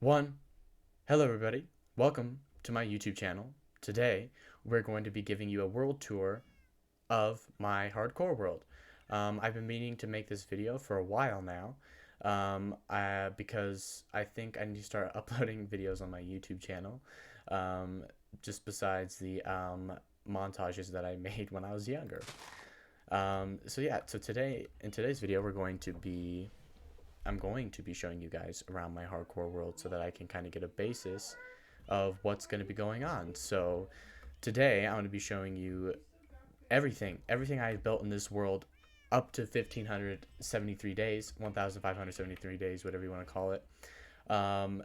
One. Hello, everybody. Welcome to my YouTube channel. Today, we're going to be giving you a world tour of my hardcore world. I've been meaning to make this video for a while now because I think I need to start uploading videos on my YouTube channel, just besides the montages that I made when I was younger. So today, in today's video, I'm going to be showing you guys around my hardcore world so that I can kind of get a basis of what's going to be going on. So today I'm going to be showing you everything I built in this world up to 1573 days, 1573 days, whatever you want to call it. I'm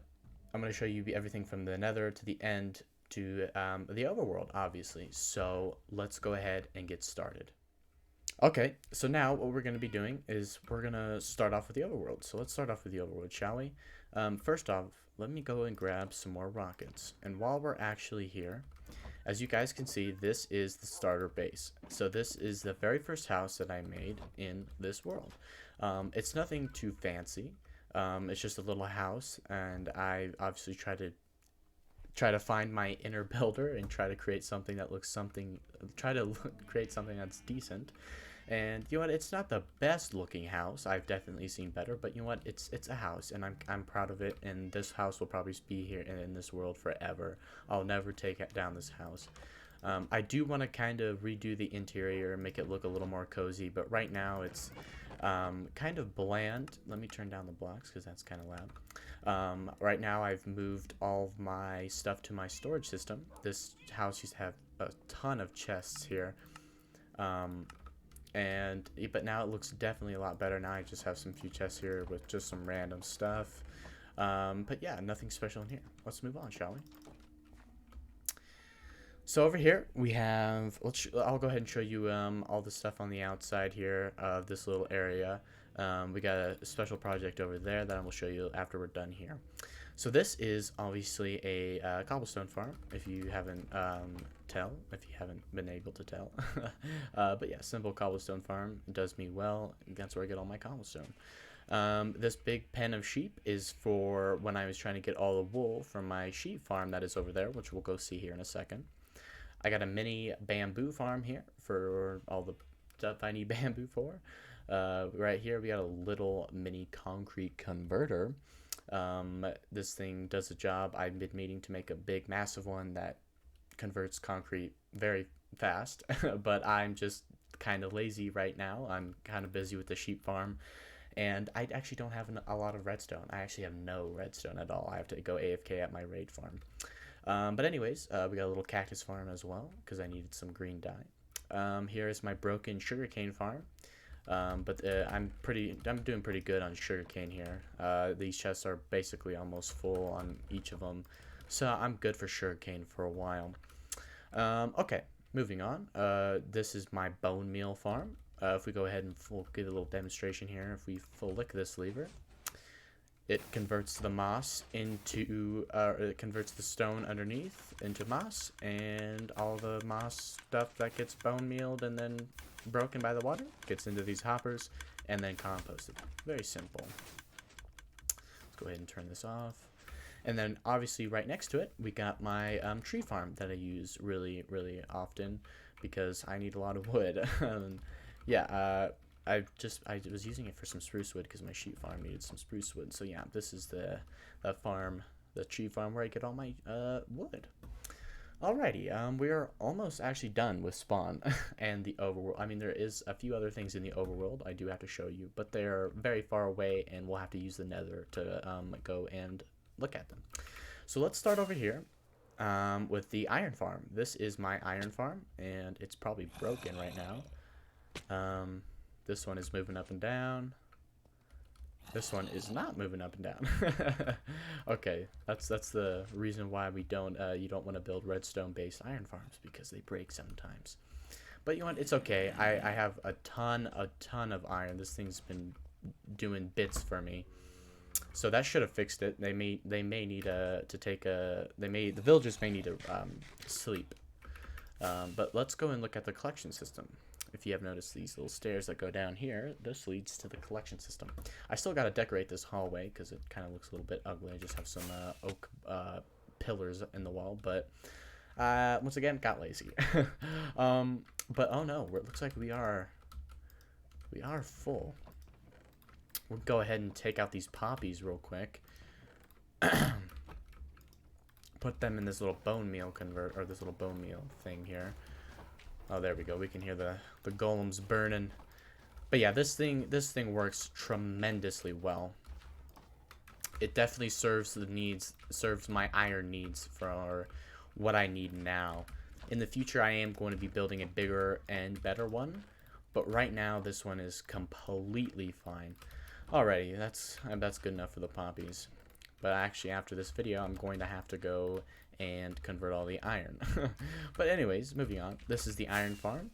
going to show you everything from the nether to the end to the overworld, obviously. So let's go ahead and get started. Okay, so now what we're going to be doing is we're going to start off with the overworld. So let's start off with the overworld, shall we? First off, let me go and grab some more rockets. And while we're actually here, as you guys can see, this is the starter base. So this is the very first house that I made in this world. It's nothing too fancy. It's just a little house, and I obviously try to find my inner builder and try to create something that create something that's decent. And you know what, it's not the best looking house. I've definitely seen better, but you know what, it's a house, and I'm proud of it, and this house will probably be here in this world forever. I'll never take down this house. I do want to kind of redo the interior and make it look a little more cozy, but right now it's kind of bland. Let me turn down the blocks because that's kind of loud. Right now I've moved all of my stuff to my storage system. This house used to have a ton of chests here. But now it looks definitely a lot better. Now I just have some few chests here with just some random stuff. But yeah, nothing special in here. Let's move on, shall we? So over here we have, I'll go ahead and show you all the stuff on the outside here of this little area. We got a special project over there that I will show you after we're done here. So this is obviously a cobblestone farm, if you haven't been able to tell. But yeah, simple cobblestone farm does me well. That's where I get all my cobblestone. This big pen of sheep is for when I was trying to get all the wool from my sheep farm that is over there, which we'll go see here in a second. I got a mini bamboo farm here for all the stuff I need bamboo for. Right here we got a little mini concrete converter. This thing does a job. I've been meaning to make a big massive one that converts concrete very fast, but I'm just kind of lazy right now. I'm kind of busy with the sheep farm, and I actually don't have a lot of redstone. I actually have no redstone at all. I have to go AFK at my raid farm. But anyways, we got a little cactus farm as well because I needed some green dye. Here is my broken sugarcane farm. But I'm doing pretty good on sugarcane here. These chests are basically almost full on each of them, so I'm good for sugarcane for a while. Okay, moving on. This is my bone meal farm. If we go ahead and get a little demonstration here, if we full lick this lever, it converts the moss into, it converts the stone underneath into moss, and all the moss stuff that gets bone mealed and then broken by the water gets into these hoppers and then composted. Very simple. Let's go ahead and turn this off. And then obviously right next to it, we got my tree farm that I use really often because I need a lot of wood. Yeah, I was using it for some spruce wood because my sheep farm needed some spruce wood. So yeah, this is the farm, the tree farm where I get all my wood. Alrighty, we are almost actually done with spawn and the overworld. I mean, there is a few other things in the overworld I do have to show you, but they're very far away and we'll have to use the nether to go and look at them. So let's start over here with the iron farm. This is my iron farm and it's probably broken right now. This one is moving up and down. This one is not moving up and down. Okay, that's the reason why we don't you don't want to build redstone based iron farms, because they break sometimes. But you know what, it's okay. I have a ton of iron. This thing's been doing bits for me. So that should have fixed it. They may need the villagers may need to sleep. But let's go and look at the collection system. if you have noticed these little stairs that go down here, this leads to the collection system. I still got to decorate this hallway because it kind of looks a little bit ugly. I just have some oak pillars in the wall, but once again, got lazy. But oh no, it looks like we are full. We'll go ahead and take out these poppies real quick. Put them in this little bone meal this little bone meal thing here. Oh, there we go. We can hear the golems burning. But yeah, this thing works tremendously well. It definitely serves my iron needs for what I need now. In the future, I am going to be building a bigger and better one, but right now this one is completely fine. Alrighty, that's good enough for the poppies. But actually, after this video, I'm going to have to go and convert all the iron. But anyways, moving on. This is the iron farm.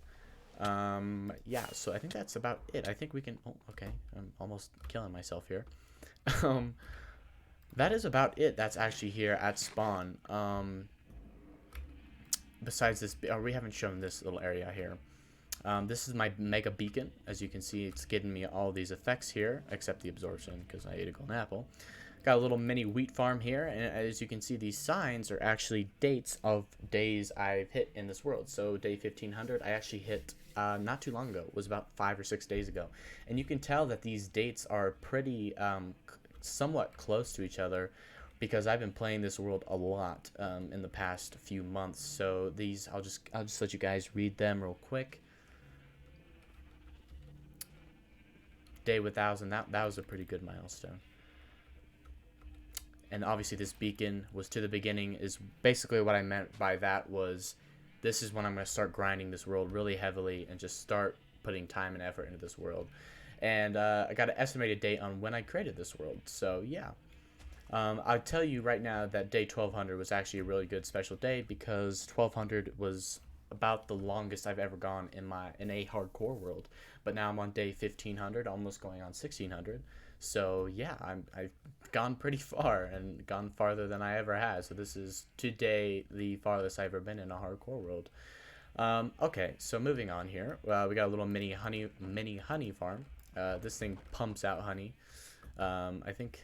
Yeah, so I think that's about it. I think we can... Oh, okay. I'm almost killing myself here. That is about it. That's actually here at spawn. Besides this... Oh, we haven't shown this little area here. This is my mega beacon. As you can see, it's getting me all these effects here, except the absorption, because I ate a golden apple. Got a little mini wheat farm here, and as you can see, these signs are actually dates of days I've hit in this world. So day 1500, I actually hit not too long ago. It was about 5 or 6 days ago. And you can tell that these dates are pretty somewhat close to each other, because I've been playing this world a lot in the past few months. So these, I'll just let you guys read them real quick. Day 1000, that was a pretty good milestone. And obviously this beacon was to the beginning, is basically what I meant by that was this is when I'm going to start grinding this world really heavily and just start putting time and effort into this world. And I got an estimated date on when I created this world. So yeah, I'll tell you right now that day 1200 was actually a really good special day, because 1200 was about the longest I've ever gone in a hardcore world. But now I'm on day 1500, almost going on 1600. So yeah, I've gone pretty far, and gone farther than I ever had. So this is today the farthest I've ever been in a hardcore world. Okay, so moving on here, we got a little mini honey farm. This thing pumps out honey. I think,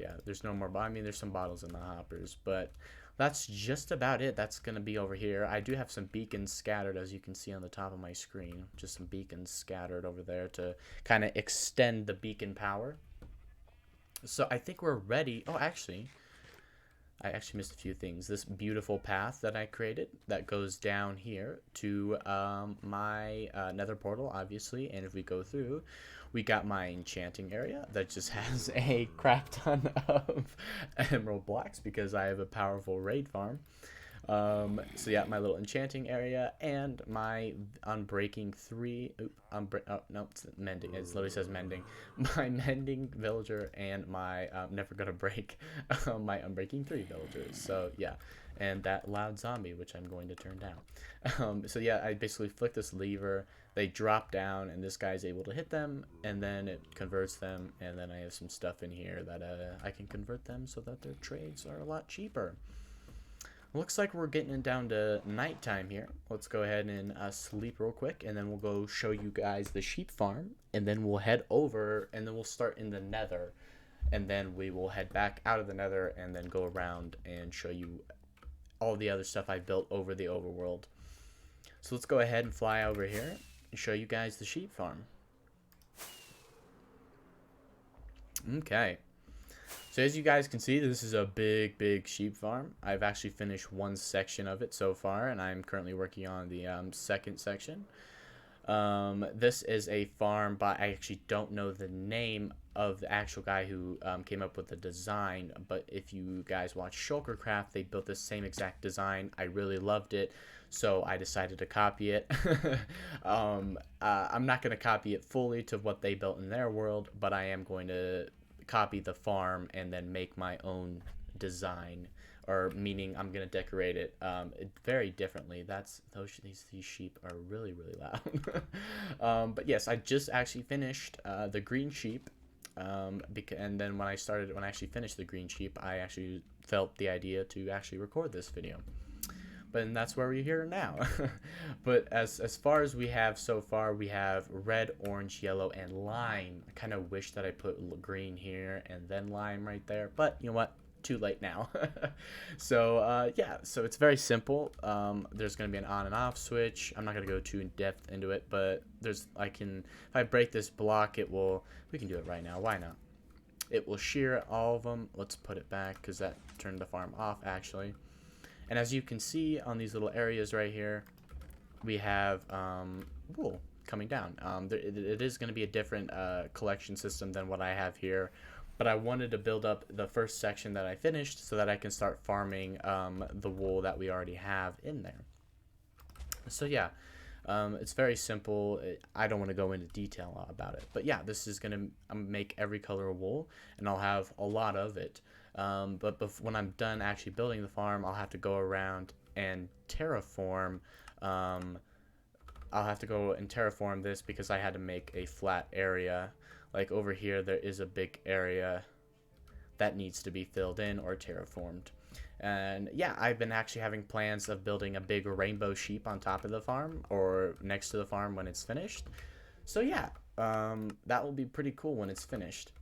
yeah, there's no more. I mean, there's some bottles in the hoppers, but that's just about it. That's gonna be over here. I do have some beacons scattered, as you can see on the top of my screen. Just some beacons scattered over there to kind of extend the beacon power. So I think we're ready. Oh, actually, I actually missed a few things. This beautiful path that I created that goes down here to my nether portal, obviously. And if we go through, we got my enchanting area that just has a crap ton of emerald blocks, because I have a powerful raid farm. So yeah, my little enchanting area and my unbreaking 3. Oh no, it's mending. It literally says mending. My mending villager and my never gonna break my unbreaking 3 villagers. So yeah, and that loud zombie, which I'm going to turn down. So yeah, I basically flick this lever. They drop down, and this guy's able to hit them, and then it converts them, and then I have some stuff in here that I can convert them so that their trades are a lot cheaper. Looks like we're getting down to nighttime here. Let's go ahead and sleep real quick, and then we'll go show you guys the sheep farm, and then we'll head over, and then we'll start in the nether, and then we will head back out of the nether, and then go around and show you all the other stuff I built over the overworld. So let's go ahead and fly over here and show you guys the sheep farm. Okay. So as you guys can see, this is a big sheep farm. I've actually finished one section of it so far, and I'm currently working on the second section. This is a farm, but I actually don't know the name of the actual guy who came up with the design. But if you guys watch Shulkercraft, they built the same exact design. I really loved it, so I decided to copy it. I'm not going to copy it fully to what they built in their world, but I am going to copy the farm and then make my own design, or meaning I'm gonna decorate it very differently. These sheep are really loud. But yes, I just actually finished the green sheep, and then when I actually finished the green sheep, I actually felt the idea to actually record this video. but that's where we're here now. But as far as we have so far, we have red, orange, yellow, and lime. I kind of wish that I put green here and then lime right there, but you know what? Too late now. So yeah, so it's very simple. There's going to be an on and off switch. I'm not going to go too in depth into it, but there's if I break this block, we can do it right now. Why not? It will shear all of them. Let's put it back because that turned the farm off actually. And as you can see on these little areas right here, we have wool coming down. It is going to be a different collection system than what I have here, but I wanted to build up the first section that I finished so that I can start farming the wool that we already have in there. So yeah, it's very simple. I don't want to go into detail about it, but yeah, this is going to make every color of wool, and I'll have a lot of it. But when I'm done actually building the farm, I'll have to go around and terraform. I'll have to go and terraform this because I had to make a flat area. Like over here, there is a big area that needs to be filled in or terraformed. And yeah, I've been actually having plans of building a big rainbow sheep on top of the farm or next to the farm when it's finished. So yeah, that will be pretty cool when it's finished.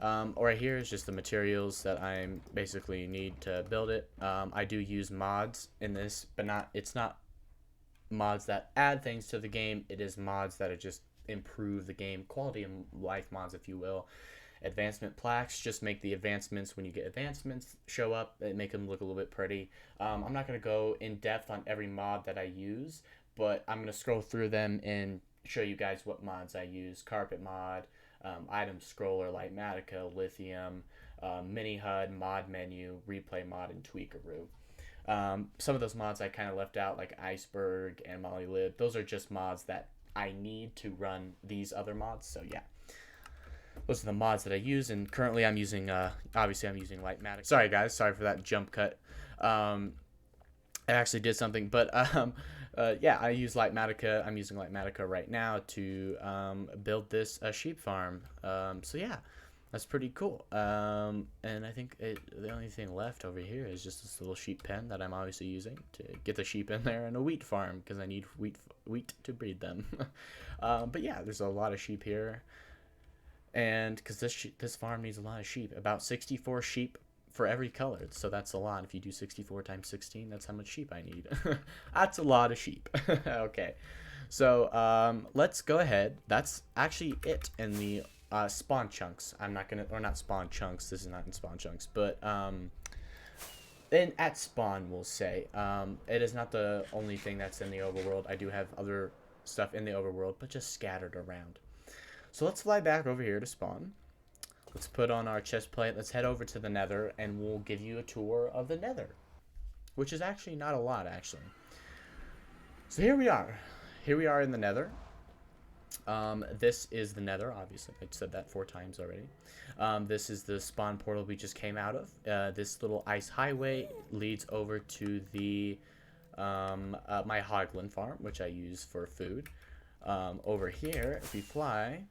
Right here is just the materials that I basically need to build it. I do use mods in this, but it's not mods that add things to the game. It is mods that just improve the game, quality of life mods, if you will. Advancement plaques just make the advancements, when you get advancements show up, they make them look a little bit pretty. I'm not going to go in depth on every mod that I use, but I'm going to scroll through them and show you guys what mods I use. Carpet mod, item scroller, Lightmatica, lithium, mini HUD, mod menu, replay mod, and tweakaroo. Some of those mods I kind of left out, like iceberg and molly-lib. Those are just mods that I need to run these other mods. So yeah, those are the mods that I use, and currently I'm using obviously I'm using Lightmatica. Sorry guys, sorry for that jump cut. I actually did something, but yeah, I use Lightmatica. I'm using Lightmatica right now to build this sheep farm. So yeah, that's pretty cool. And I think the only thing left over here is just this little sheep pen that I'm obviously using to get the sheep in there, and a wheat farm because I need wheat to breed them. But yeah, there's a lot of sheep here, and because this farm needs a lot of sheep, about 64 sheep for every color, so that's a lot. If you do 64 times 16, that's how much sheep I need. That's a lot of sheep. Okay, so let's go ahead. That's actually it in the spawn chunks. I'm not gonna, or not spawn chunks, this is not in spawn chunks, but at spawn we'll say. It is not the only thing that's in the overworld. I do have other stuff in the overworld, but just scattered around. So let's fly back over here to spawn. Let's put on our chest plate. Let's head over to the nether, and we'll give you a tour of the nether, which is actually not a lot, actually. So here we are. Here we are in the nether. This is the nether, obviously. I said that 4 times already. This is the spawn portal we just came out of. This little ice highway leads over to the my hoglin farm, which I use for food. Over here, if we fly,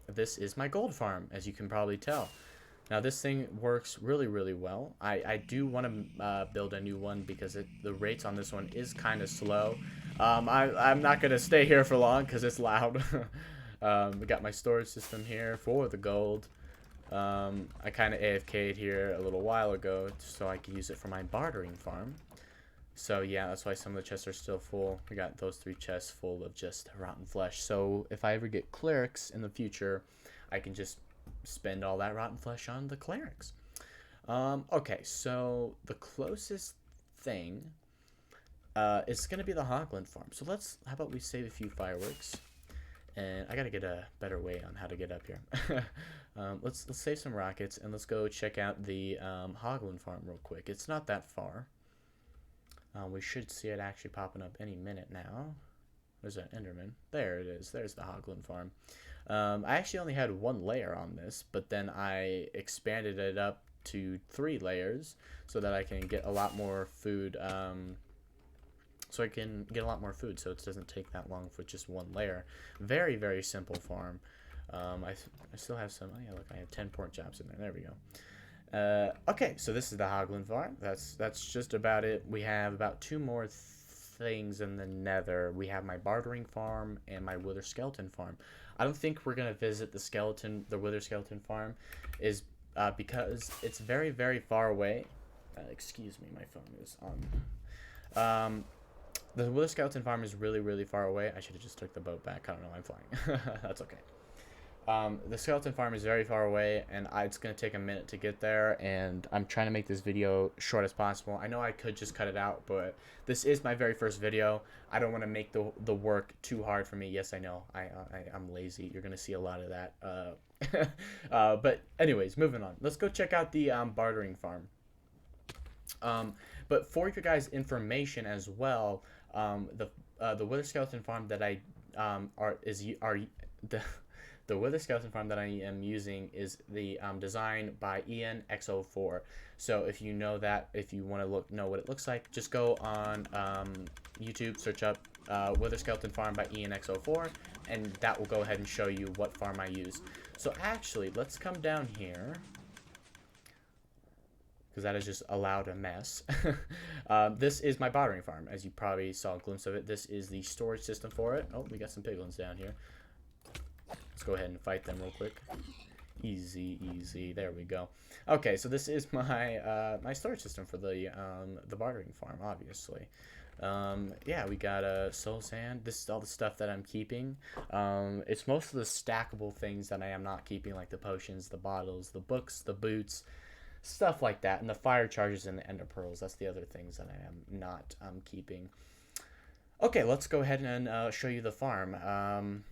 this is my gold farm, as you can probably tell. Now this thing works really, really well. I do want to build a new one because the rates on this one is kind of slow. I'm not going to stay here for long because it's loud. We got my storage system here for the gold. I kind of AFK'd here a little while ago so I could use it for my bartering farm. So yeah, that's why some of the chests are still full. We got those 3 chests full of just rotten flesh. So if I ever get clerics in the future, I can just spend all that rotten flesh on the clerics. Okay, so the closest thing is going to be the hoglin farm. So how about we save a few fireworks? And I got to get a better way on how to get up here. Let's save some rockets, and let's go check out the hoglin farm real quick. It's not that far. We should see it actually popping up any minute now. There's an enderman. There it is. There's the hoglin farm. I actually only had 1 layer on this, but then I expanded it up to 3 layers so that I can get a lot more food. So it doesn't take that long for just 1 layer. Very, very simple farm. I still have some. Oh yeah, look, I have 10 pork chops in there. There we go. Okay, so this is the Hoglin farm. That's just about it. We have about two more things in the Nether. We have my bartering farm and my wither skeleton farm. I don't think we're gonna visit the wither skeleton farm, is because it's very very far away. Excuse me, my phone is on. The wither skeleton farm is really really far away. I should have just took the boat back. I don't know. I'm flying. That's okay. The skeleton farm is very far away, and it's going to take a minute to get there, and I'm trying to make this video short as possible. I know I could just cut it out, but this is my very first video. I don't want to make the work too hard for me. Yes, I know. I'm lazy. You're going to see a lot of that. But anyways, moving on. Let's go check out the bartering farm. But for your guys' information as well, the wither skeleton farm that the wither skeleton farm that I am using is the design by ENX04. So if you know that, if you want to know what it looks like, just go on YouTube, search up wither skeleton farm by ENX04, and that will go ahead and show you what farm I use. So actually, let's come down here, because that is just a loud mess. This is my bartering farm, as you probably saw a glimpse of it. This is the storage system for it. Oh, we got some piglins down here. Let's go ahead and fight them real quick. Easy, easy. There we go. Okay, so this is my my storage system for the bartering farm, obviously. Yeah, we got soul sand. This is all the stuff that I'm keeping. It's most of the stackable things that I am not keeping, like the potions, the bottles, the books, the boots, stuff like that, and the fire charges and the ender pearls. That's the other things that I am not keeping. Okay, let's go ahead and show you the farm.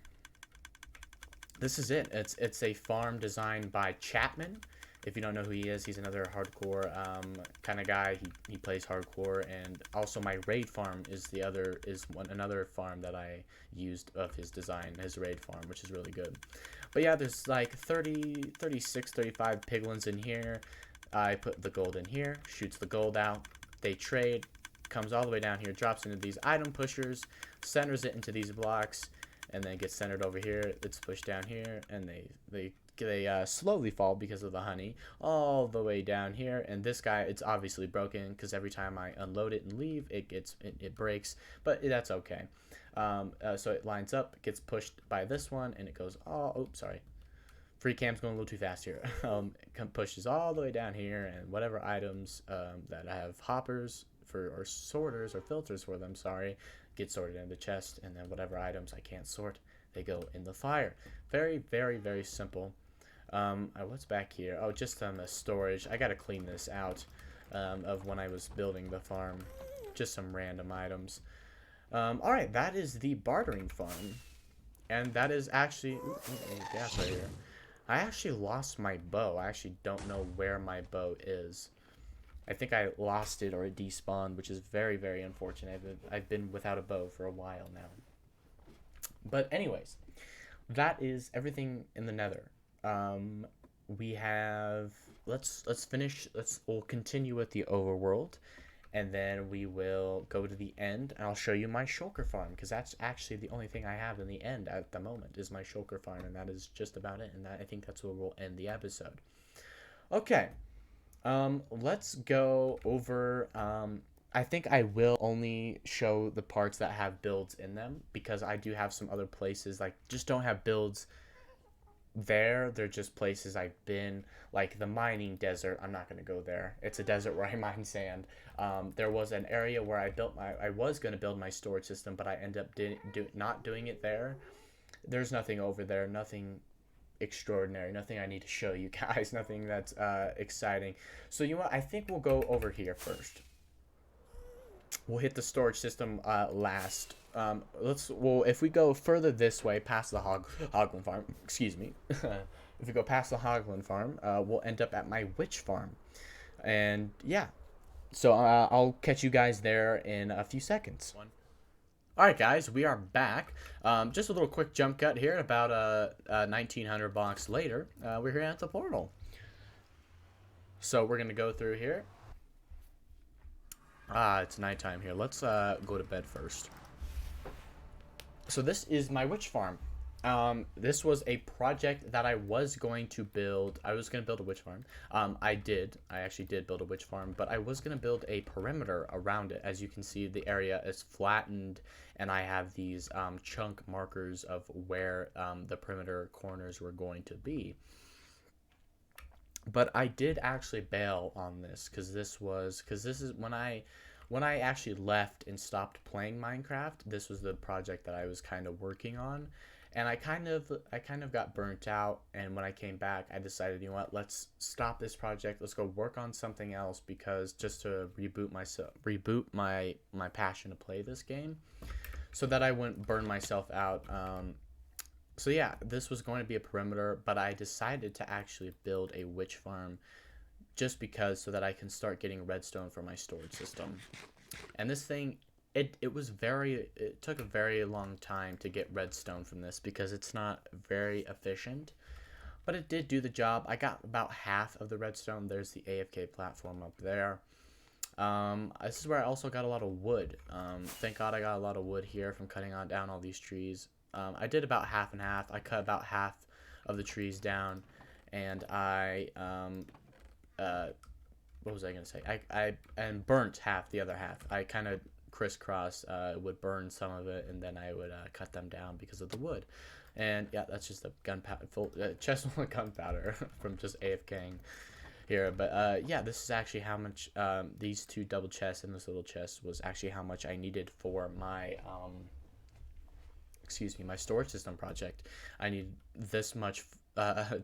This is it. It's a farm designed by Chapman. If you don't know who he is, he's another hardcore kind of guy. He plays hardcore, and also my raid farm is another farm that I used of his design, his raid farm, which is really good. But yeah, there's like 30, 36, 35 piglins in here. I put the gold in here, shoots the gold out. They trade, comes all the way down here, drops into these item pushers, centers it into these blocks, and then gets centered over here. It's pushed down here, and they slowly fall because of the honey all the way down here. And this guy, it's obviously broken because every time I unload it and leave, it breaks, but that's okay. So it lines up, gets pushed by this one, and it goes sorry, free cam's going a little too fast here. Pushes all the way down here, and whatever items that I have hoppers for, or sorters or filters for them, sorry, get sorted in the chest, and then whatever items I can't sort, they go in the fire. Very, very, very simple. What's back here? Oh, just the storage. I gotta clean this out of when I was building the farm. Just some random items. Alright, that is the bartering farm. And that is actually... gas right here. I actually lost my bow. I actually don't know where my bow is. I think I lost it or it despawned, which is very, very unfortunate. I've been without a bow for a while now. But anyways, that is everything in the Nether. We have we'll continue with the overworld, and then we will go to the end, and I'll show you my shulker farm, because that's actually the only thing I have in the end at the moment is my shulker farm, and that is just about it. And I think that's where we'll end the episode. Okay. Let's go over, I think I will only show the parts that have builds in them, because I do have some other places, like, just don't have builds there. They're just places I've been, like the mining desert. I'm not going to go there. It's a desert where I mine sand. There was an area where I was going to build my storage system, but I ended up not doing it there. There's nothing over there, nothing extraordinary, nothing I need to show you guys, nothing that's exciting. So you know what, I think we'll go over here first. We'll hit the storage system last. If we go further this way past the Hoglin farm, excuse me, if we go past the Hoglin farm, we'll end up at my witch farm. And yeah, so I'll catch you guys there in a few seconds. Alright guys, we are back. Just a little quick jump cut here. About 1900 blocks later, we're here at the portal. So we're gonna go through here. It's nighttime here. Let's go to bed first. So this is my witch farm. This was a project that I was going to build. I was going to build a witch farm. I did. I actually did build a witch farm, but I was going to build a perimeter around it. As you can see, the area is flattened, and I have these chunk markers of where the perimeter corners were going to be. But I did actually bail on this because this is when I actually left and stopped playing Minecraft. This was the project that I was kind of working on, and I kind of got burnt out. And when I came back, I decided, you know what, let's stop this project. Let's go work on something else, because just to reboot my passion to play this game, so that I wouldn't burn myself out. So yeah, this was going to be a perimeter, but I decided to actually build a witch farm just because, so that I can start getting redstone for my storage system. And this thing, it took a very long time to get redstone from this because it's not very efficient, but it did do the job. I got about half of the redstone. There's the AFK platform up there. This is where I also got a lot of wood. Thank God I got a lot of wood here from cutting on down all these trees. I did about half and half. I cut about half of the trees down, and uh, what was I gonna say? I and burnt half the other half. I kind of crisscross would burn some of it, and then I would cut them down because of the wood. And yeah, that's just a gunpowder full chest full of gunpowder from just AFKing here. But yeah, this is actually how much these two double chests and this little chest was actually how much I needed for my excuse me, my storage system project. I need this much,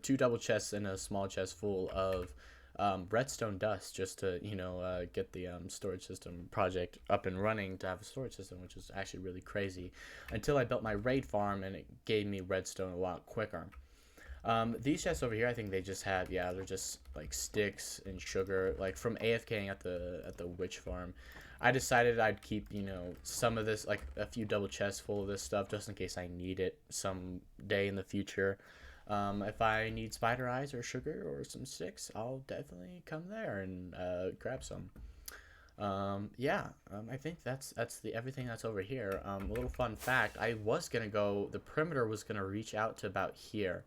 two double chests and a small chest full of redstone dust just to, get the storage system project up and running to have a storage system, which is actually really crazy. Until I built my raid farm and it gave me redstone a lot quicker. These chests over here, I think they just have, yeah, they're just like sticks and sugar, like from AFKing at the witch farm. I decided I'd keep, some of this, like a few double chests full of this stuff, just in case I need it some day in the future. If I need spider eyes or sugar or some sticks, I'll definitely come there and grab some. Yeah, I think that's the everything that's over here. A little fun fact: the perimeter was gonna reach out to about here.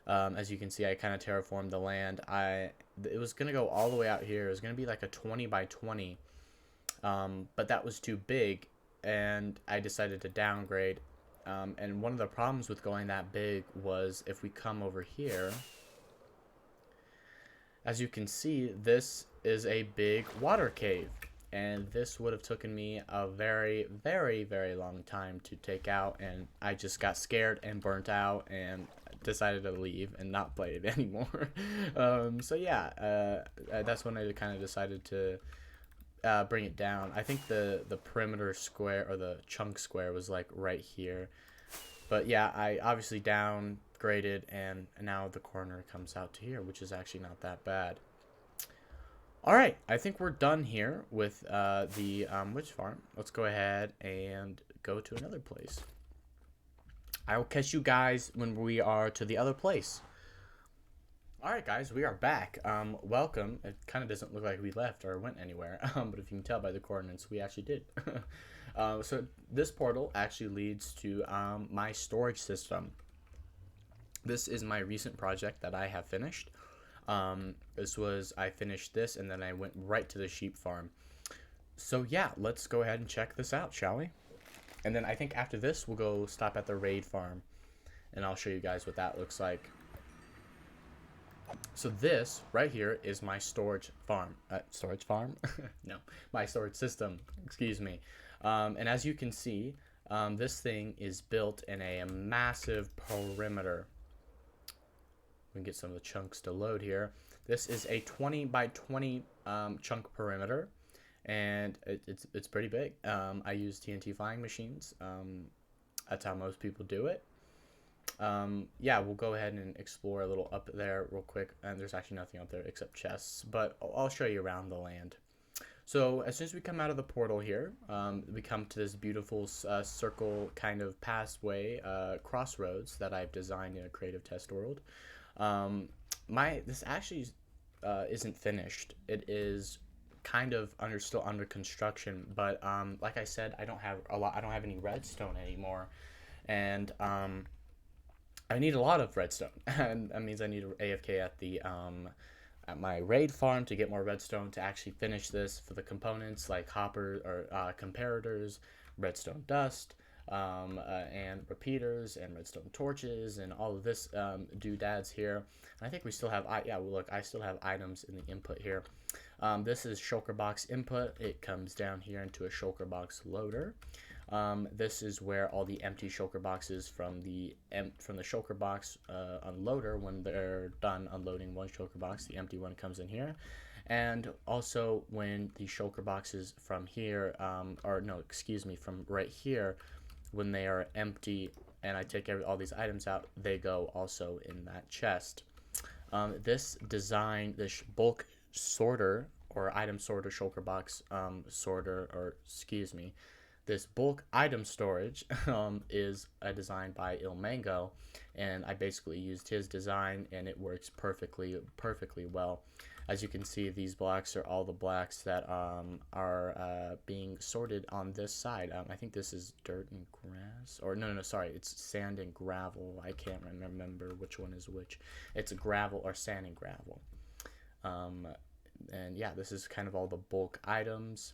As you can see, I kind of terraformed the land. It was gonna go all the way out here. It was gonna be like a 20 by 20, but that was too big, and I decided to downgrade. And one of the problems with going that big was, if we come over here, as you can see, this is a big water cave, and this would have taken me a very, very, very long time to take out, and I just got scared and burnt out and decided to leave and not play it anymore. So yeah, that's when I kind of decided to bring it down. I think the perimeter square, or the chunk square, was like right here. But yeah, I obviously downgraded, and now the corner comes out to here, which is actually not that bad. Alright, I think we're done here with the witch farm. Let's go ahead and go to another place. I will catch you guys when we are to the other place. Alright guys, we are back. Welcome. It kind of doesn't look like we left or went anywhere, but if you can tell by the coordinates, we actually did. So this portal actually leads to my storage system. This is my recent project that I have finished. I finished this, and then I went right to the sheep farm. So yeah, let's go ahead and check this out, shall we? And then I think after this, we'll go stop at the raid farm, and I'll show you guys what that looks like. So this right here is my storage farm. Storage farm? No, my storage system. Excuse me. And as you can see, this thing is built in a massive perimeter. We can get some of the chunks to load here. This is a 20 by 20 chunk perimeter, and it's pretty big. I use TNT flying machines. That's how most people do it. Yeah, we'll go ahead and explore a little up there real quick. And there's actually nothing up there except chests, but I'll show you around the land. So as soon as we come out of the portal here, we come to this beautiful circle kind of pathway, crossroads that I've designed in a creative test world. This actually isn't finished. It is kind of still under construction, but like I said, I don't have any redstone anymore, and I need a lot of redstone, and that means I need AFK at the at my raid farm to get more redstone to actually finish this for the components like hopper or comparators, redstone dust, and repeaters and redstone torches and all of this doodads here. And I think we still have yeah. Well, look, I still have items in the input here. This is shulker box input. It comes down here into a shulker box loader. This is where all the empty shulker boxes from the shulker box unloader, when they're done unloading one shulker box, the empty one comes in here. And also when the shulker boxes from here, or no, excuse me, from right here, when they are empty and I take all these items out, they go also in that chest. This design, this bulk sorter or item sorter shulker box sorter, or excuse me, this bulk item storage is a design by Ilmango, and I basically used his design, and it works perfectly well. As you can see, these blocks are all the blocks that are being sorted on this side. I think this is dirt and grass, or no, sorry, it's sand and gravel. I can't remember which one is which. It's gravel or sand and gravel. And yeah, this is kind of all the bulk items.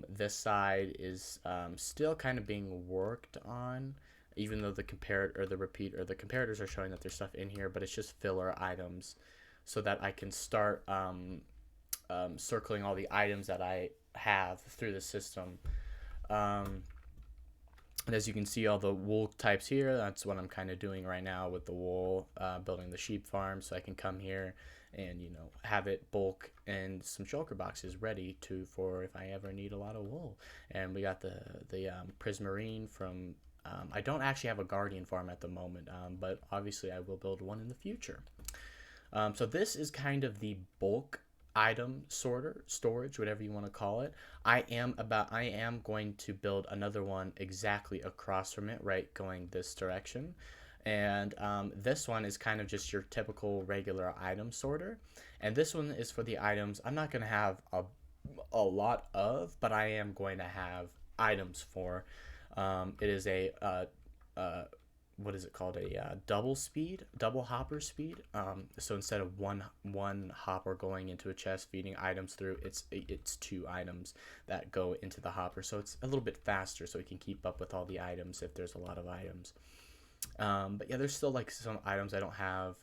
This side is still kind of being worked on, even though the the comparators are showing that there's stuff in here, but it's just filler items, so that I can start circling all the items that I have through the system. And as you can see, all the wool types here, that's what I'm kind of doing right now with the wool, building the sheep farm, so I can come here and, you know, have it bulk and some shulker boxes ready for if I ever need a lot of wool. And we got the prismarine from, I don't actually have a guardian farm at the moment, but obviously I will build one in the future. So this is kind of the bulk item storage, whatever you want to call it. I am going to build another one exactly across from it, right, going this direction. And this one is kind of just your typical regular item sorter, and this one is for the items I'm not going to have a lot of, but I am going to have items for. It is a what is it called, a double hopper speed. So instead of one hopper going into a chest feeding items through, it's two items that go into the hopper, so it's a little bit faster, so we can keep up with all the items if there's a lot of items. But yeah, there's still like some items I don't have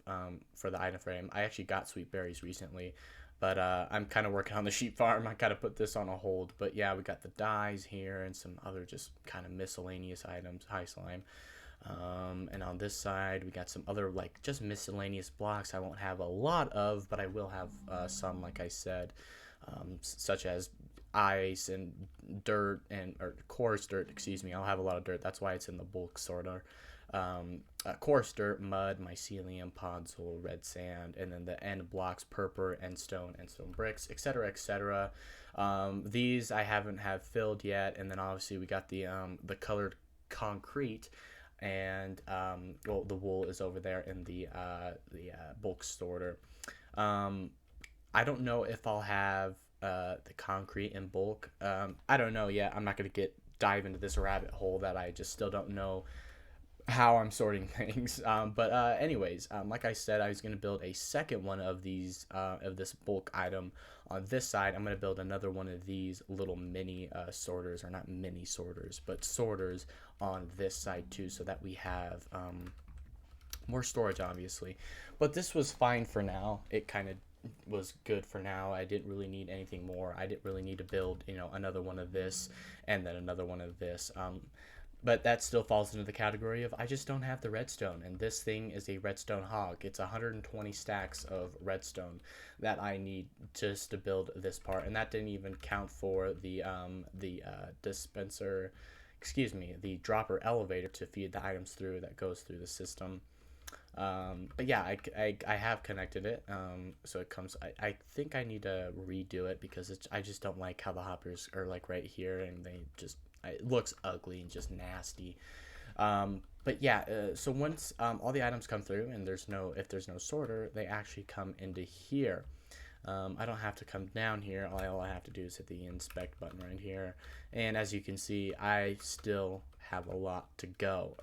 for the item frame. I actually got sweet berries recently, but I'm kind of working on the sheep farm. I kind of put this on a hold. But yeah, we got the dyes here and some other just kind of miscellaneous items. Hi, slime. And on this side, we got some other like just miscellaneous blocks I won't have a lot of, but I will have some, like I said, such as ice and dirt or coarse dirt, excuse me. I'll have a lot of dirt. That's why it's in the bulk sorter. Coarse dirt, mud, mycelium, podzol, red sand, and then the end blocks, purpur, and stone bricks, etc., etc. These I haven't filled yet, and then obviously we got the colored concrete, and well, the wool is over there in the bulk sorter. I don't know if I'll have the concrete in bulk. I don't know yet. I'm not gonna dive into this rabbit hole that I just still don't know how I'm sorting things. But anyways, like I said, I was going to build a second one of these, of this bulk item on this side. I'm going to build another one of these little mini sorters, or not mini sorters, but sorters on this side too, so that we have more storage, obviously. But this was fine for now. It kind of was good for now. I didn't really need anything more. I didn't really need to build, you know, another one of this and then another one of this. But that still falls into the category of I just don't have the redstone, and this thing is a redstone hog. It's 120 stacks of redstone that I need just to build this part, and that didn't even count for the dispenser, excuse me, the dropper elevator to feed the items through that goes through the system. But yeah, I have connected it, so it comes. I think I need to redo it because I just don't like how the hoppers are like right here, and it looks ugly and just nasty. But yeah, so once all the items come through and if there's no sorter, they actually come into here. I don't have to come down here. All I have to do is hit the inspect button right here. And as you can see, I still have a lot to go.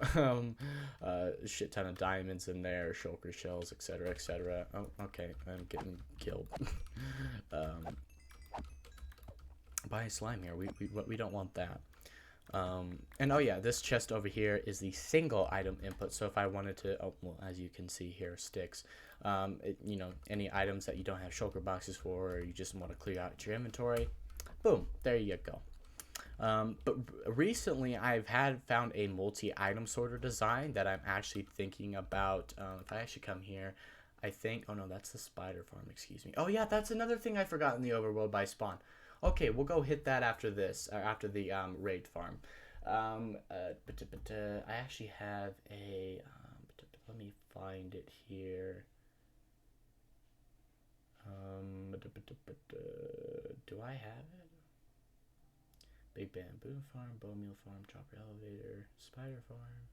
A shit ton of diamonds in there, shulker shells, etc., etc. Oh, okay, I'm getting killed. um, by a slime here. We don't want that. And oh yeah, this chest over here is the single item input. So if I wanted to, oh well, as you can see here, sticks. You know, any items that you don't have shulker boxes for, or you just want to clear out your inventory, boom, there you go. But recently I've found a multi-item sorter design that I'm actually thinking about. If I actually come here, I think, oh no, that's the spider farm, excuse me. Oh yeah, that's another thing I forgot in the overworld by spawn. Okay, we'll go hit that after this, or after the raid farm. I actually have a, let me find it here. Do I have it? Big Bamboo Farm, Bone Meal Farm, Chopper Elevator, Spider Farm,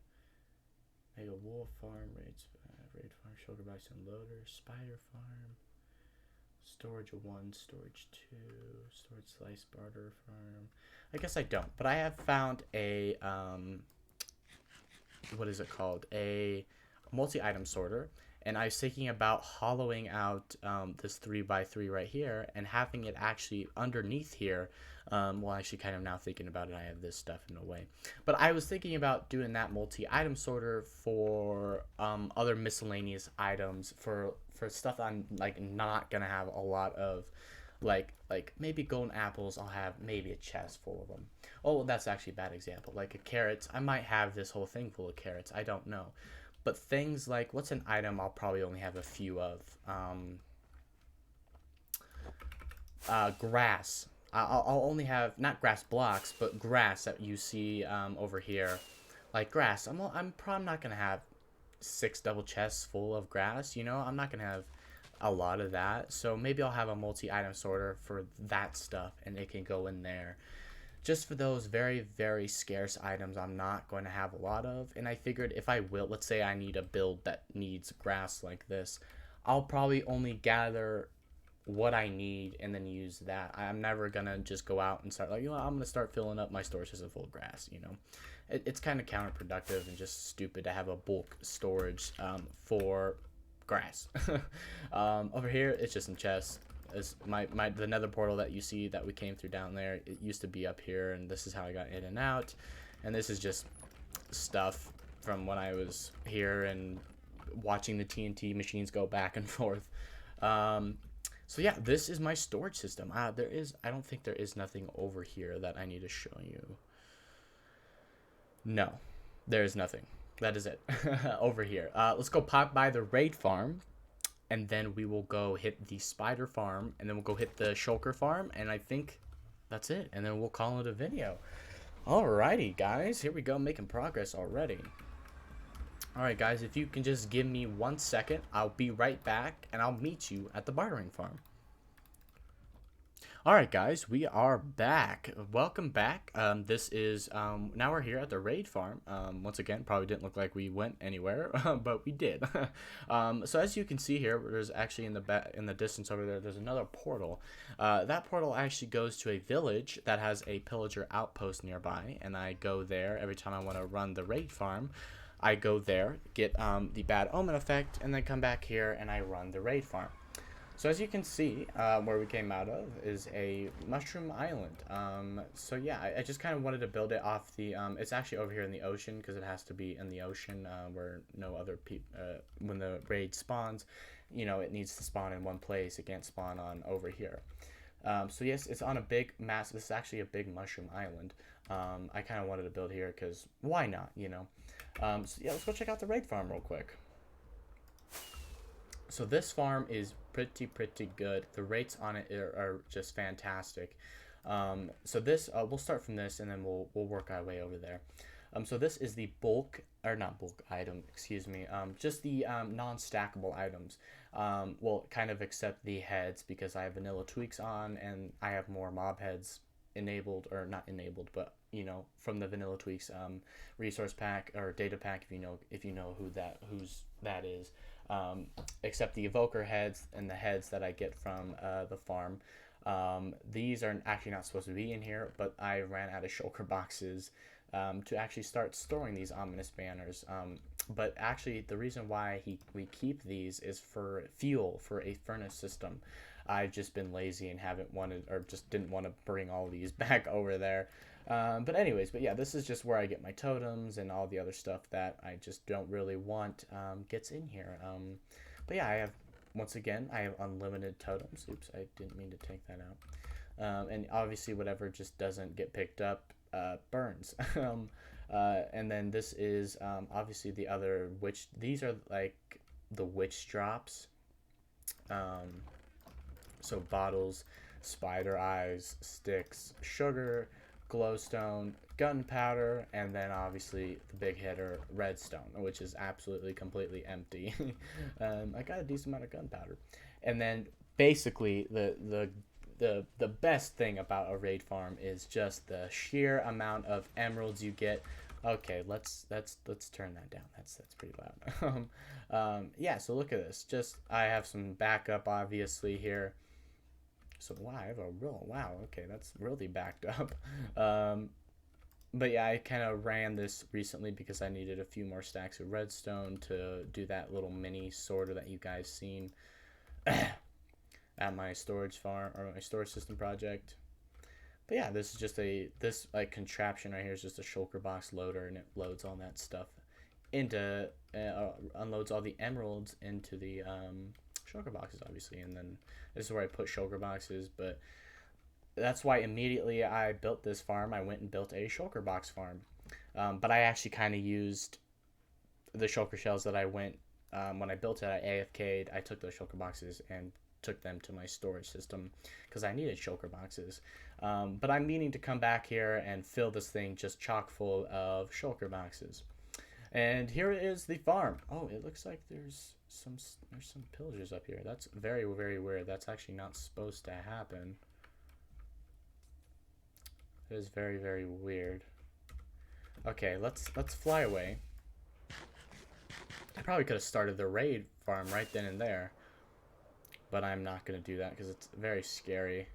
Mega Wolf Farm, Raid Farm, Sugar Bison Loader, Spider Farm, Storage 1, Storage 2, Storage Slice Barter Farm. I guess I don't, but I have found a, what is it called? A multi-item sorter. And I was thinking about hollowing out this 3x3 right here and having it actually underneath here. Well, actually, kind of now thinking about it, I have this stuff in a way. But I was thinking about doing that multi-item sorter for other miscellaneous items for stuff I'm like not gonna have a lot of, like maybe golden apples. I'll have maybe a chest full of them. Oh, that's actually a bad example. Like a carrots, I might have this whole thing full of carrots. I don't know. But things like, what's an item I'll probably only have a few of? Grass. I'll only have, not grass blocks, but grass that you see over here. Like grass. I'm probably not going to have 6 double chests full of grass, you know? I'm not going to have a lot of that. So maybe I'll have a multi-item sorter for that stuff, and it can go in there. Just for those very, very scarce items I'm not going to have a lot of. And I figured if I will, let's say I need a build that needs grass like this, I'll probably only gather what I need and then use that. I'm never going to just go out and start like, you know, I'm going to start filling up my storage system full of grass, you know. It's kind of counterproductive and just stupid to have a bulk storage for grass. Over here, it's just in chests. Is the nether portal that you see that we came through down there, it used to be up here, and this is how I got in and out. And this is just stuff from when I was here and watching the TNT machines go back and forth. So yeah, this is my storage system. I don't think there is nothing over here that I need to show you. No, there is nothing. That is it. Over here. Let's go pop by the raid farm. And then we will go hit the spider farm, and then we'll go hit the shulker farm, and I think that's it. And then we'll call it a video. Alrighty, guys, here we go, making progress already. Alright, guys, if you can just give me 1 second, I'll be right back, and I'll meet you at the bartering farm. Alright guys, we are back. Welcome back. This is, now we're here at the raid farm. Once again, probably didn't look like we went anywhere, but we did. So as you can see here, there's actually in the distance over there, there's another portal. That portal actually goes to a village that has a pillager outpost nearby, and I go there every time I want to run the raid farm. I go there, get the bad omen effect, and then come back here and I run the raid farm. So as you can see, where we came out of is a mushroom island. So yeah, I just kind of wanted to build it off the, it's actually over here in the ocean because it has to be in the ocean where no other when the raid spawns, you know, it needs to spawn in one place. It can't spawn on over here. So yes, it's on a big massive, this is actually a big mushroom island. I kind of wanted to build here because why not, you know? So yeah, let's go check out the raid farm real quick. So this farm is pretty good. The rates on it are just fantastic. So this we'll start from this and then we'll work our way over there. So this is the bulk, or not bulk item, excuse me. Just the non-stackable items. Well, kind of except the heads because I have vanilla tweaks on and I have more mob heads enabled, or not enabled, but you know, from the vanilla tweaks resource pack or data pack, if you know whose that is. except the evoker heads and the heads that I get from the farm. These are actually not supposed to be in here, but I ran out of shulker boxes to actually start storing these ominous banners. But actually, the reason why we keep these is for fuel for a furnace system. I've just been lazy and haven't wanted, or just didn't want to bring all these back over there. But anyways, but yeah, this is just where I get my totems and all the other stuff that I just don't really want gets in here. But yeah, once again, I have unlimited totems. Oops, I didn't mean to take that out. And obviously, whatever just doesn't get picked up burns. And then this is obviously the other witch. These are like the witch drops. So bottles, spider eyes, sticks, sugar, glowstone, gunpowder, and then obviously the big hitter, redstone, which is absolutely completely empty. I got a decent amount of gunpowder, and then basically the best thing about a raid farm is just the sheer amount of emeralds you get. Okay, let's turn that down. That's pretty loud. Yeah, so look at this. Just I have some backup obviously here. So wow, I have a real wow. Okay, that's really backed up. But yeah, I kind of ran this recently because I needed a few more stacks of redstone to do that little mini sorter that you guys seen at my storage farm or my storage system project. But yeah, this is just this like contraption right here is just a shulker box loader, and it loads all that stuff into unloads all the emeralds into the shulker boxes, obviously, and then this is where I put shulker boxes. But that's why immediately I built this farm. I went and built a shulker box farm, but I actually kind of used the shulker shells that I went when I built it. I AFK'd. I took those shulker boxes and took them to my storage system because I needed shulker boxes. But I'm meaning to come back here and fill this thing just chock full of shulker boxes. And here is the farm. Oh, it looks like there's some pillagers up here. That's very, very weird. That's actually not supposed to happen. It is very, very weird. Okay, let's fly away. I probably could have started the raid farm right then and there, but I'm not gonna do that because it's very scary.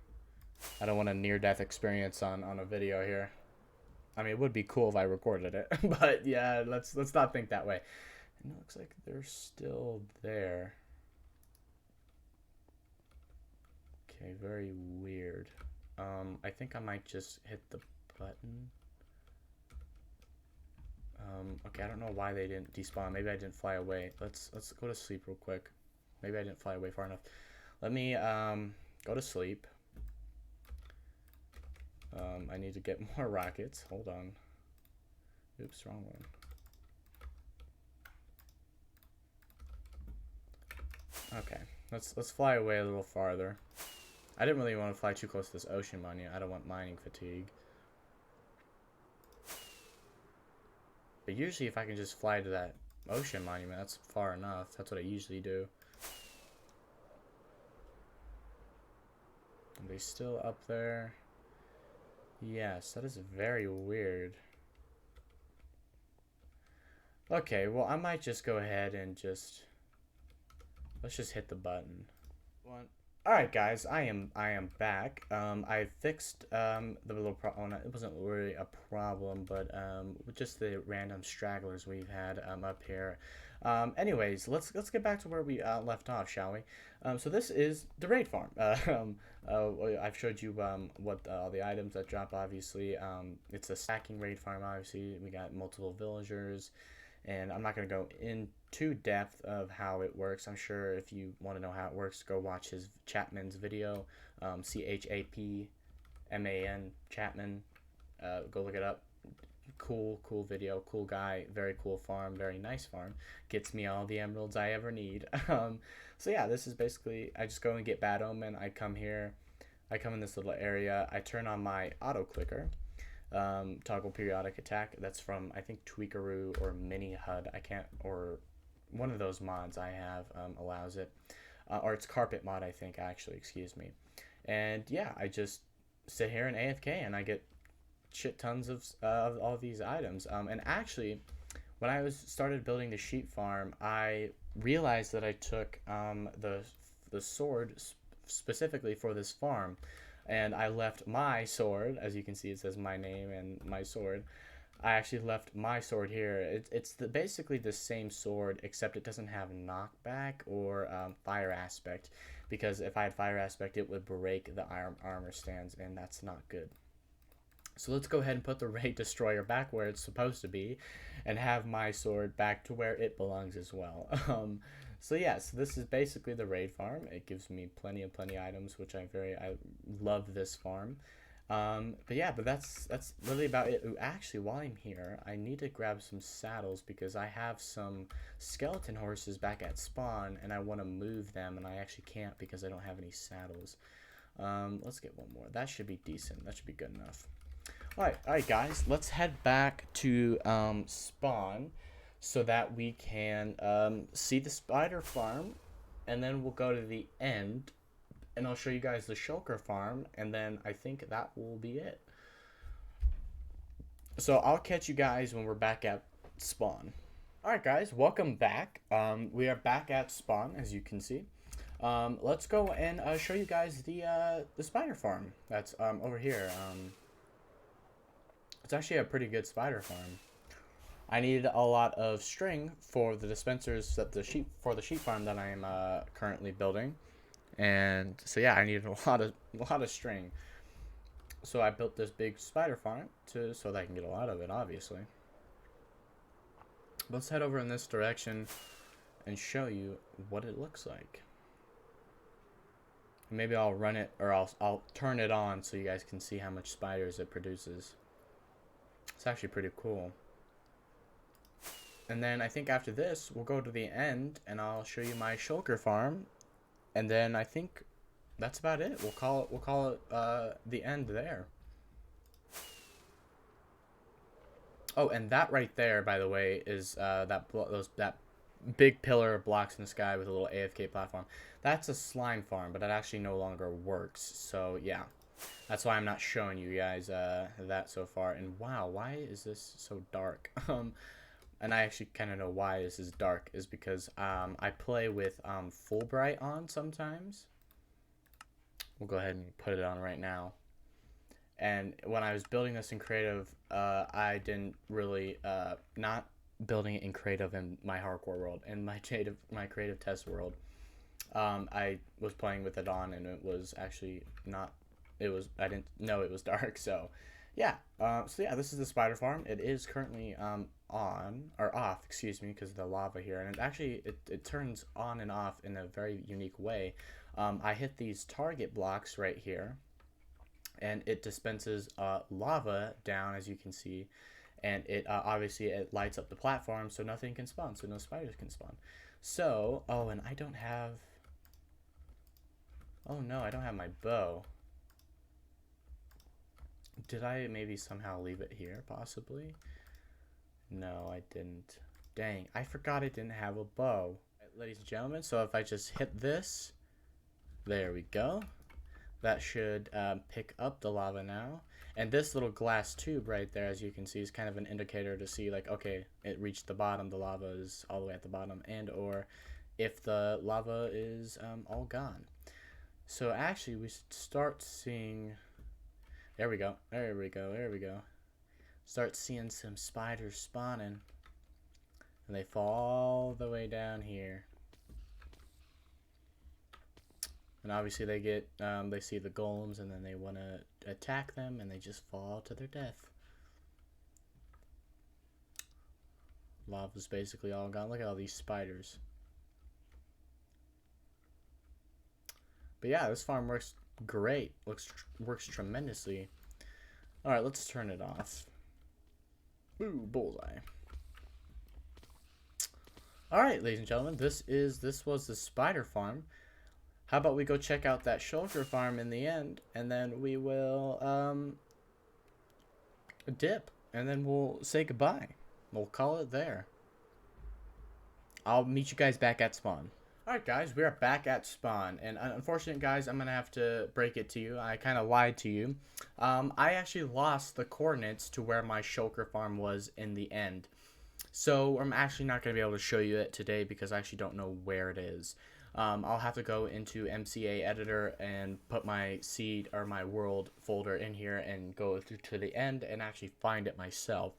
I don't want a near-death experience on a video here. I mean, it would be cool if I recorded it, but yeah, let's not think that way. And it looks like they're still there. Okay, very weird. I think I might just hit the button. Okay, I don't know why they didn't despawn. Maybe I didn't fly away. Let's go to sleep real quick. Maybe I didn't fly away far enough. Let me go to sleep. I need to get more rockets. Hold on. Oops, wrong one. Okay, let's fly away a little farther. I didn't really want to fly too close to this ocean monument. I don't want mining fatigue. But usually if I can just fly to that ocean monument, that's far enough. That's what I usually do. Are they still up there? Yes, that is very weird. Okay, well, I might just go ahead and let's just hit the button. Alright guys, I am back. I fixed the little problem. It wasn't really a problem, but just the random stragglers we've had up here. Anyways, let's get back to where we left off, shall we? So this is the raid farm. I've showed you what all the items that drop. Obviously, it's a stacking raid farm. Obviously, we got multiple villagers, and I'm not going to go into depth of how it works. I'm sure if you want to know how it works, go watch his Chapman's video, Chapman, Chapman. Go look it up. Cool video, cool guy, very cool farm, very nice farm. Gets me all the emeralds I ever need. So yeah, this is basically, I just go and get Bad Omen. I come here, I come in this little area, I turn on my auto clicker. Toggle periodic attack. That's from I think Tweakaroo or Mini HUD. I can't, or one of those mods I have allows it, or it's Carpet mod I think actually. Excuse me. And yeah, I just sit here in AFK and I get shit tons of all these items. And actually, when I was started building the sheep farm, I realized that I took the sword specifically for this farm, and I left my sword. As you can see, it says my name and my sword. I actually left my sword here. It's basically the same sword, except it doesn't have knockback or fire aspect. Because if I had fire aspect, it would break the armor stands, and that's not good. So let's go ahead and put the Raid Destroyer back where it's supposed to be, and have my sword back to where it belongs as well. So yeah, so this is basically the raid farm. It gives me plenty items, which I love this farm. But yeah, but that's really about it. Ooh, actually, while I'm here, I need to grab some saddles because I have some skeleton horses back at spawn, and I want to move them, and I actually can't because I don't have any saddles. Let's get one more. That should be decent. That should be good enough. All right, guys. Let's head back to spawn so that we can see the spider farm, and then we'll go to the end, and I'll show you guys the shulker farm, and then I think that will be it. So I'll catch you guys when we're back at spawn. All right, guys. Welcome back. We are back at spawn, as you can see. Let's go and show you guys the spider farm that's over here. It's actually a pretty good spider farm. I needed a lot of string for the dispensers that the sheep farm that I am currently building, and so yeah, I needed a lot of string. So I built this big spider farm so that I can get a lot of it, obviously. Let's head over in this direction and show you what it looks like. Maybe I'll run it, or I'll turn it on so you guys can see how much spiders it produces. It's actually pretty cool. And then I think after this, we'll go to the end, and I'll show you my shulker farm, and then I think that's about it. We'll call it the end there. Oh, and that right there, by the way, is that big pillar of blocks in the sky with a little AFK platform. That's a slime farm, but that actually no longer works. So yeah, that's why I'm not showing you guys that so far. And wow, why is this so dark? And I actually kind of know why this is dark, is because I play with Fullbright on sometimes. We'll go ahead and put it on right now. And when I was building this in creative, I didn't really not building it in creative in my hardcore world. In my creative test world, I was playing with it on, and it was actually not. I didn't know it was dark. So yeah. So yeah, this is the spider farm. It is currently on or off, excuse me, because of the lava here, and it turns on and off in a very unique way. I hit these target blocks right here, and it dispenses lava down, as you can see, and it obviously it lights up the platform so nothing can spawn, so no spiders can spawn. So and I don't have, oh no, I don't have my bow. Did I maybe somehow leave it here, possibly? No, I didn't. Dang, I forgot I didn't have a bow. Ladies and gentlemen, so if I just hit this, there we go. That should pick up the lava now. And this little glass tube right there, as you can see, is kind of an indicator to see, like, okay, it reached the bottom, the lava is all the way at the bottom, and or if the lava is all gone. So actually, we start seeing, there we go, there we go, there we go. Start seeing some spiders spawning, and they fall all the way down here. And obviously they get, they see the golems, and then they want to attack them, and they just fall to their death. Lava's basically all gone. Look at all these spiders. But yeah, this farm works great. Works tremendously. All right, let's turn it off. Ooh, bullseye. All right, ladies and gentlemen, this was the spider farm. How about we go check out that shulker farm in the end, and then we will dip, and then we'll say goodbye. We'll call it there. I'll meet you guys back at spawn. Alright guys, we are back at spawn, and unfortunately guys, I'm going to have to break it to you. I kind of lied to you. I actually lost the coordinates to where my shulker farm was in the end. So I'm actually not going to be able to show you it today because I actually don't know where it is. I'll have to go into MCA editor and put my seed or my world folder in here and go to the end and actually find it myself.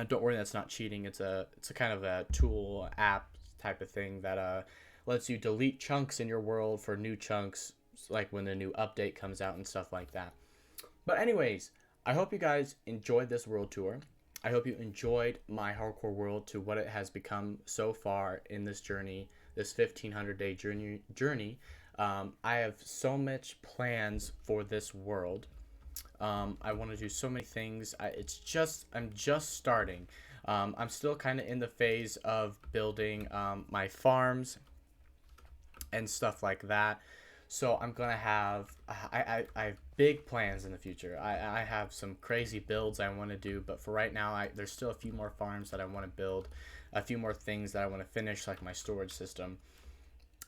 Don't worry, that's not cheating. It's a kind of a tool app type of thing that lets you delete chunks in your world for new chunks, like when the new update comes out and stuff like that. But anyways, I hope you guys enjoyed this world tour. I hope you enjoyed my hardcore world to what it has become so far in this journey, this 1,500-day journey. I have so much plans for this world. I want to do so many things. I'm just starting. I'm still kind of in the phase of building my farms and stuff like that. So I'm gonna have I have big plans in the future. I have some crazy builds I want to do, but for right now, there's still a few more farms that I want to build, a few more things that I want to finish, like my storage system.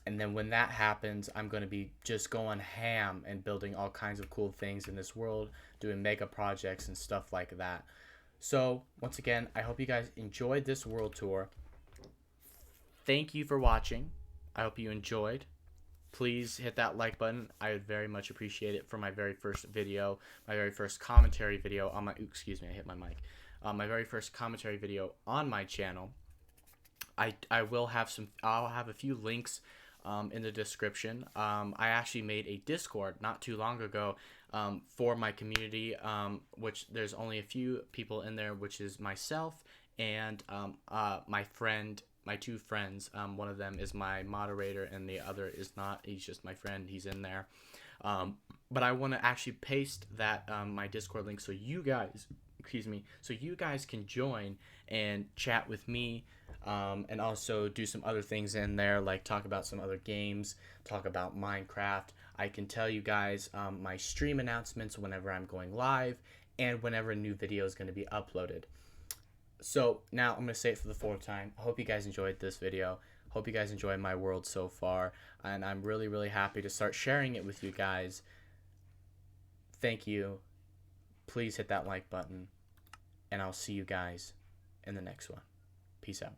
And then when that happens, I'm going to be just going ham and building all kinds of cool things in this world, doing mega projects and stuff like that. So, once again, I hope you guys enjoyed this world tour. Thank you for watching. I hope you enjoyed. Please hit that like button. I would very much appreciate it for my very first video, my very first commentary video on my, excuse me, I hit my mic. My very first commentary video on my channel. I will have I'll have a few links in the description. I actually made a Discord not too long ago for my community, which there's only a few people in there, which is myself and my two friends. One of them is my moderator and the other is not. He's just my friend. He's in there. But I want to actually paste that my Discord link so you guys, so you guys can join and chat with me, and also do some other things in there, like talk about some other games, talk about Minecraft. I can tell you guys my stream announcements whenever I'm going live and whenever a new video is going to be uploaded. So now I'm going to say it for the fourth time. I hope you guys enjoyed this video. Hope you guys enjoyed my world so far, and I'm really, really happy to start sharing it with you guys. Thank you. Please hit that like button, and I'll see you guys in the next one. Peace out.